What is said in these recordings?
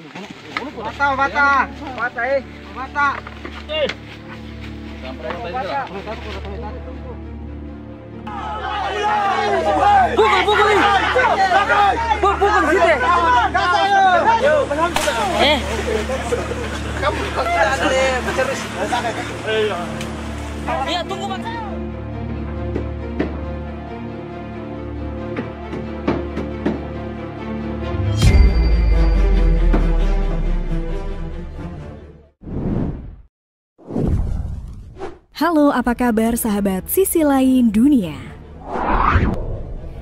Mata, mata, mata, mata. Pukul sini. Kamu ada bercerus. Iya, tunggu Mas. Halo, apa kabar sahabat sisi lain dunia?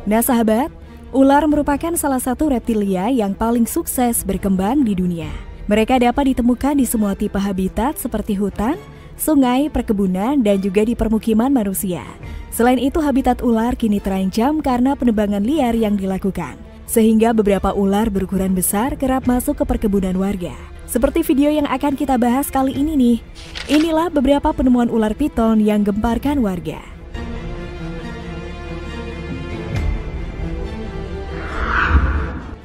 Nah sahabat, ular merupakan salah satu reptilia yang paling sukses berkembang di dunia. Mereka dapat ditemukan di semua tipe habitat seperti hutan, sungai, perkebunan, dan juga di permukiman manusia. Selain itu, habitat ular kini terancam karena penebangan liar yang dilakukan, sehingga beberapa ular berukuran besar kerap masuk ke perkebunan warga. Seperti video yang akan kita bahas kali ini nih, inilah beberapa penemuan ular piton yang gemparkan warga.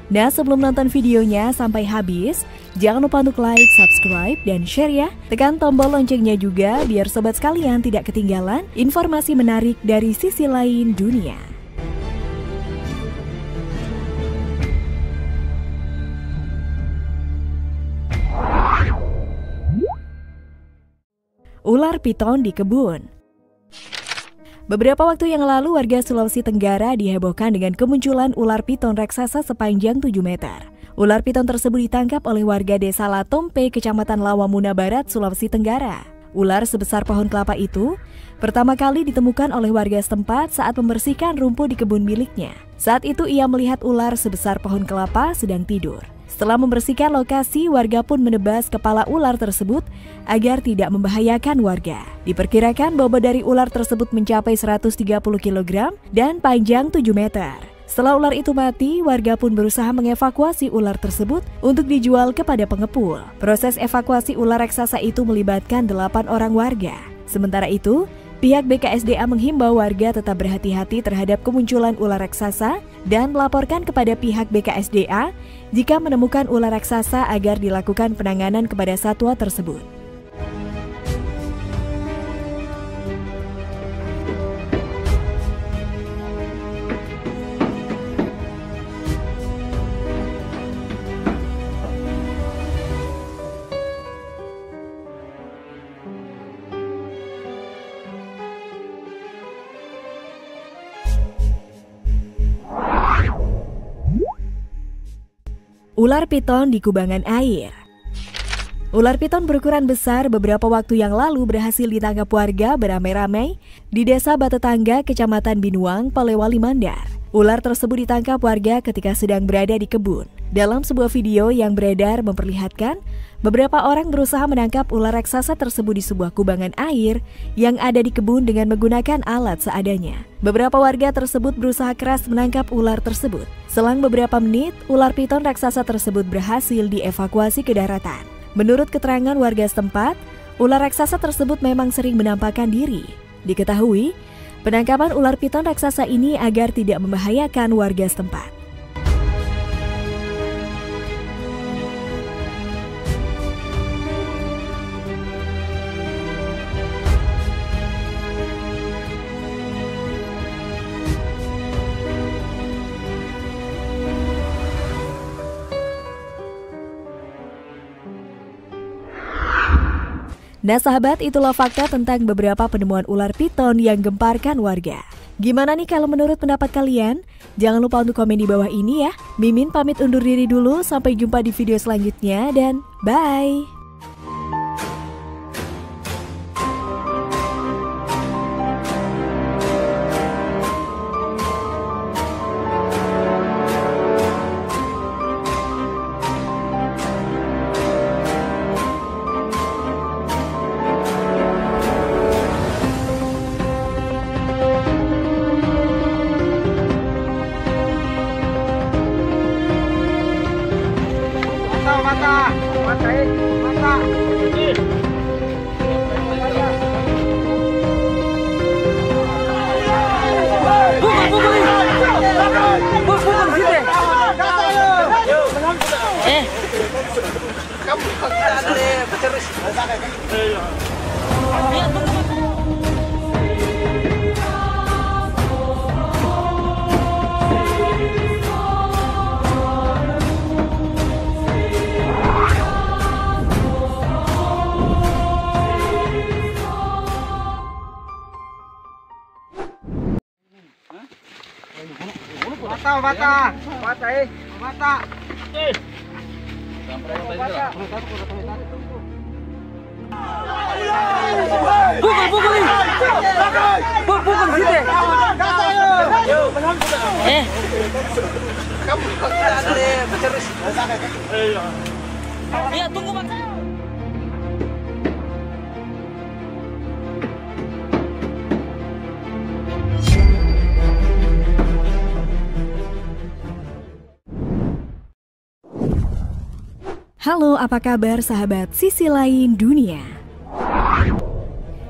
Nah, sebelum nonton videonya sampai habis, jangan lupa untuk like, subscribe, dan share ya. Tekan tombol loncengnya juga biar sobat sekalian tidak ketinggalan informasi menarik dari sisi lain dunia. Ular piton di kebun. Beberapa waktu yang lalu warga Sulawesi Tenggara dihebohkan dengan kemunculan ular piton raksasa sepanjang 7 meter. Ular piton tersebut ditangkap oleh warga desa Latompe, Kecamatan Lawamuna Barat, Sulawesi Tenggara. Ular sebesar pohon kelapa itu pertama kali ditemukan oleh warga setempat saat membersihkan rumput di kebun miliknya. Saat itu ia melihat ular sebesar pohon kelapa sedang tidur. Setelah membersihkan lokasi, warga pun menebas kepala ular tersebut agar tidak membahayakan warga. Diperkirakan bobot dari ular tersebut mencapai 130 kg dan panjang 7 meter. Setelah ular itu mati, warga pun berusaha mengevakuasi ular tersebut untuk dijual kepada pengepul. Proses evakuasi ular raksasa itu melibatkan 8 orang warga. Sementara itu, pihak BKSDA menghimbau warga tetap berhati-hati terhadap kemunculan ular raksasa dan melaporkan kepada pihak BKSDA jika menemukan ular raksasa agar dilakukan penanganan kepada satwa tersebut. Ular piton di kubangan air. Ular piton berukuran besar beberapa waktu yang lalu berhasil ditangkap warga beramai-ramai di desa Batetangga, Kecamatan Binuang, Polewali Mandar. Ular tersebut ditangkap warga ketika sedang berada di kebun. Dalam sebuah video yang beredar memperlihatkan beberapa orang berusaha menangkap ular raksasa tersebut di sebuah kubangan air yang ada di kebun dengan menggunakan alat seadanya. Beberapa warga tersebut berusaha keras menangkap ular tersebut. Selang beberapa menit, ular piton raksasa tersebut berhasil dievakuasi ke daratan. Menurut keterangan warga setempat, ular raksasa tersebut memang sering menampakkan diri. Diketahui, penangkapan ular piton raksasa ini agar tidak membahayakan warga setempat. Nah sahabat, itulah fakta tentang beberapa penemuan ular piton yang gemparkan warga. Gimana nih kalau menurut pendapat kalian? Jangan lupa untuk komen di bawah ini ya. Mimin pamit undur diri dulu, sampai jumpa di video selanjutnya dan bye! Mata, mata, mata. Pukul sini. Kamu kita ada terus. Ya, tunggu Mas. Mata, mata, mata, mata. Pukul ini. Pukul sini. Kamu kita ada terus. Ya, tunggu Mas. Halo, apa kabar sahabat sisi lain dunia?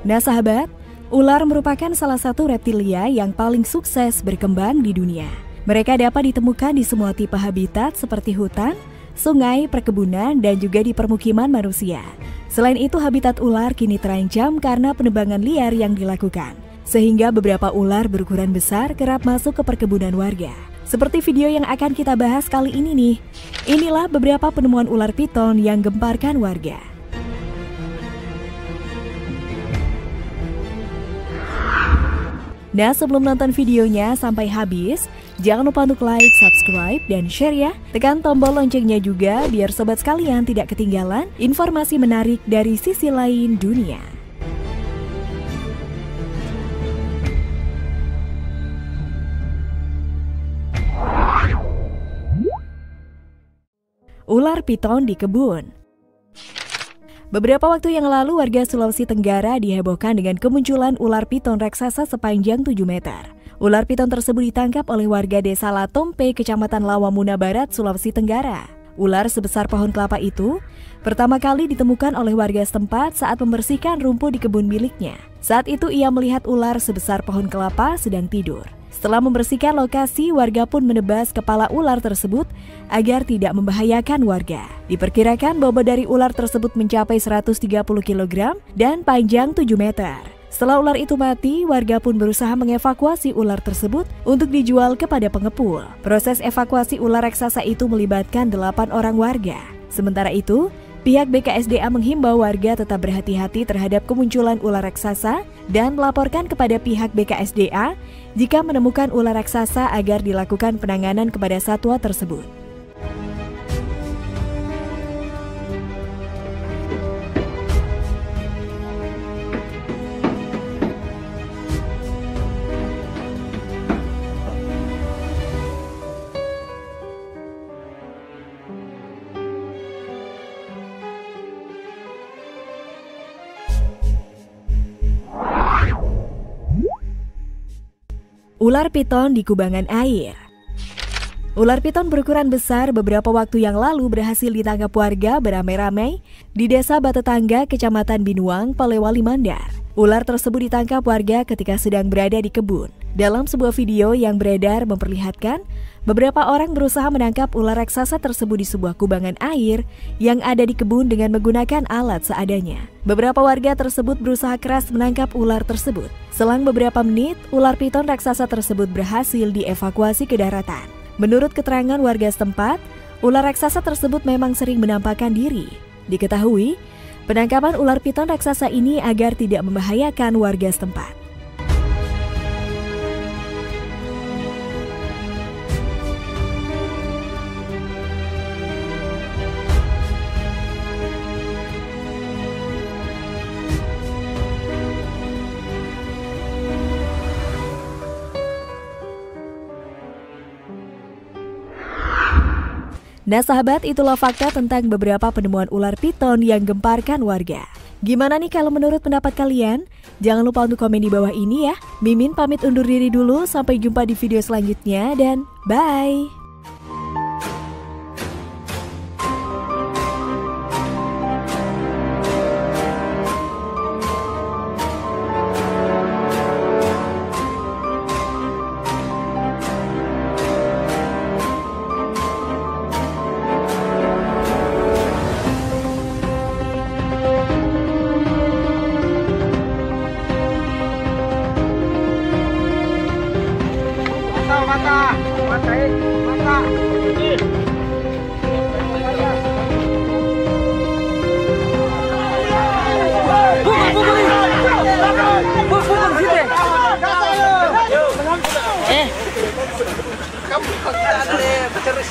Nah sahabat, ular merupakan salah satu reptilia yang paling sukses berkembang di dunia. Mereka dapat ditemukan di semua tipe habitat seperti hutan, sungai, perkebunan, dan juga di permukiman manusia. Selain itu, habitat ular kini terancam karena penebangan liar yang dilakukan, sehingga beberapa ular berukuran besar kerap masuk ke perkebunan warga. Seperti video yang akan kita bahas kali ini nih, inilah beberapa penemuan ular piton yang gemparkan warga. Nah, sebelum nonton videonya sampai habis, jangan lupa untuk like, subscribe, dan share ya. Tekan tombol loncengnya juga biar sobat sekalian tidak ketinggalan informasi menarik dari sisi lain dunia. Ular piton di kebun. Beberapa waktu yang lalu, warga Sulawesi Tenggara dihebohkan dengan kemunculan ular piton raksasa sepanjang 7 meter. Ular piton tersebut ditangkap oleh warga desa Latompe, Kecamatan Lawamuna Barat, Sulawesi Tenggara. Ular sebesar pohon kelapa itu pertama kali ditemukan oleh warga setempat saat membersihkan rumput di kebun miliknya. Saat itu ia melihat ular sebesar pohon kelapa sedang tidur. Setelah membersihkan lokasi, warga pun menebas kepala ular tersebut agar tidak membahayakan warga. Diperkirakan bobot dari ular tersebut mencapai 130 kg dan panjang 7 meter. Setelah ular itu mati, warga pun berusaha mengevakuasi ular tersebut untuk dijual kepada pengepul. Proses evakuasi ular raksasa itu melibatkan 8 orang warga. Sementara itu, pihak BKSDA menghimbau warga tetap berhati-hati terhadap kemunculan ular raksasa dan melaporkan kepada pihak BKSDA jika menemukan ular raksasa agar dilakukan penanganan kepada satwa tersebut. Ular piton di kubangan air. Ular piton berukuran besar beberapa waktu yang lalu berhasil ditangkap warga beramai-ramai di Desa Batetangga, Kecamatan Binuang, Polewali Mandar. Ular tersebut ditangkap warga ketika sedang berada di kebun. Dalam sebuah video yang beredar memperlihatkan beberapa orang berusaha menangkap ular raksasa tersebut di sebuah kubangan air yang ada di kebun dengan menggunakan alat seadanya. Beberapa warga tersebut berusaha keras menangkap ular tersebut. Selang beberapa menit, ular piton raksasa tersebut berhasil dievakuasi ke daratan. Menurut keterangan warga setempat, ular raksasa tersebut memang sering menampakkan diri. Diketahui, penangkapan ular piton raksasa ini agar tidak membahayakan warga setempat. Nah sahabat, itulah fakta tentang beberapa penemuan ular piton yang gemparkan warga. Gimana nih kalau menurut pendapat kalian? Jangan lupa untuk komen di bawah ini ya. Mimin pamit undur diri dulu, sampai jumpa di video selanjutnya dan bye! terus.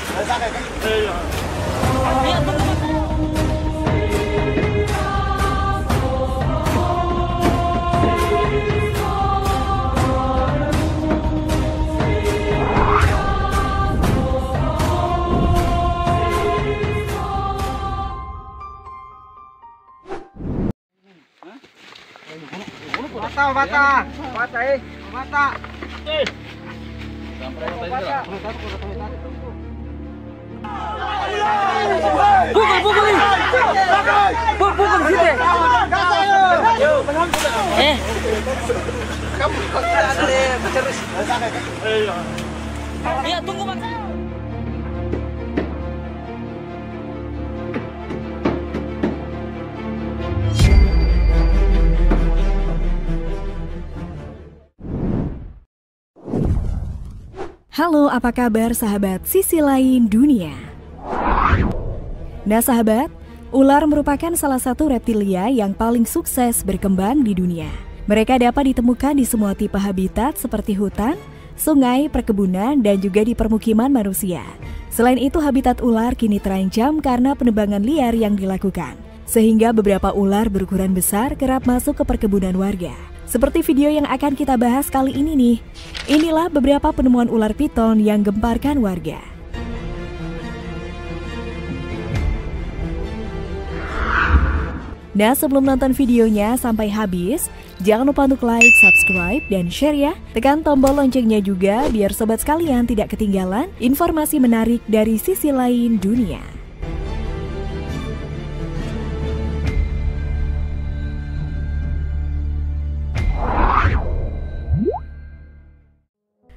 Iya, tunggu Mas. Bata, bata. Bata, bata. Pukul. Pukul sini. Kamu terus. Iya, tunggu Mas. Halo, apa kabar sahabat sisi lain dunia? Nah sahabat, ular merupakan salah satu reptilia yang paling sukses berkembang di dunia. Mereka dapat ditemukan di semua tipe habitat seperti hutan, sungai, perkebunan, dan juga di permukiman manusia. Selain itu, habitat ular kini terancam karena penebangan liar yang dilakukan, sehingga beberapa ular berukuran besar kerap masuk ke perkebunan warga. Seperti video yang akan kita bahas kali ini nih, inilah beberapa penemuan ular piton yang gemparkan warga. Nah, sebelum nonton videonya sampai habis, jangan lupa untuk like, subscribe, dan share ya. Tekan tombol loncengnya juga biar sobat sekalian tidak ketinggalan informasi menarik dari sisi lain dunia.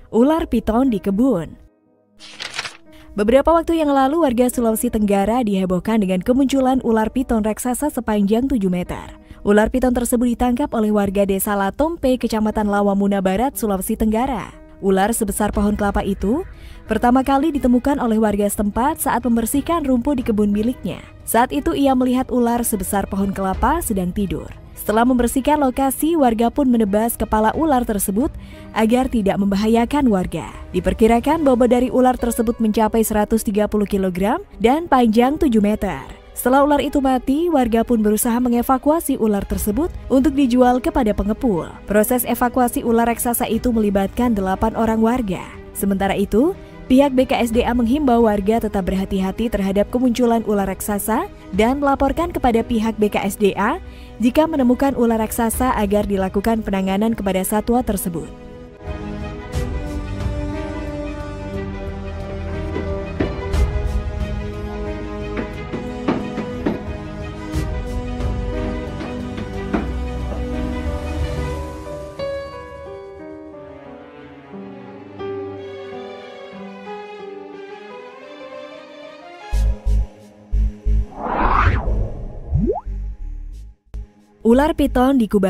Ular piton di kebun. Beberapa waktu yang lalu, warga Sulawesi Tenggara dihebohkan dengan kemunculan ular piton raksasa sepanjang 7 meter. Ular piton tersebut ditangkap oleh warga desa Latompe, Kecamatan Lawamuna Barat, Sulawesi Tenggara. Ular sebesar pohon kelapa itu pertama kali ditemukan oleh warga setempat saat membersihkan rumput di kebun miliknya. Saat itu ia melihat ular sebesar pohon kelapa sedang tidur. Setelah membersihkan lokasi, warga pun menebas kepala ular tersebut agar tidak membahayakan warga. Diperkirakan bobot dari ular tersebut mencapai 130 kg dan panjang 7 meter. Setelah ular itu mati, warga pun berusaha mengevakuasi ular tersebut untuk dijual kepada pengepul. Proses evakuasi ular raksasa itu melibatkan 8 orang warga. Sementara itu, pihak BKSDA menghimbau warga tetap berhati-hati terhadap kemunculan ular raksasa dan melaporkan kepada pihak BKSDA jika menemukan ular raksasa agar dilakukan penanganan kepada satwa tersebut. Ular piton di Kuba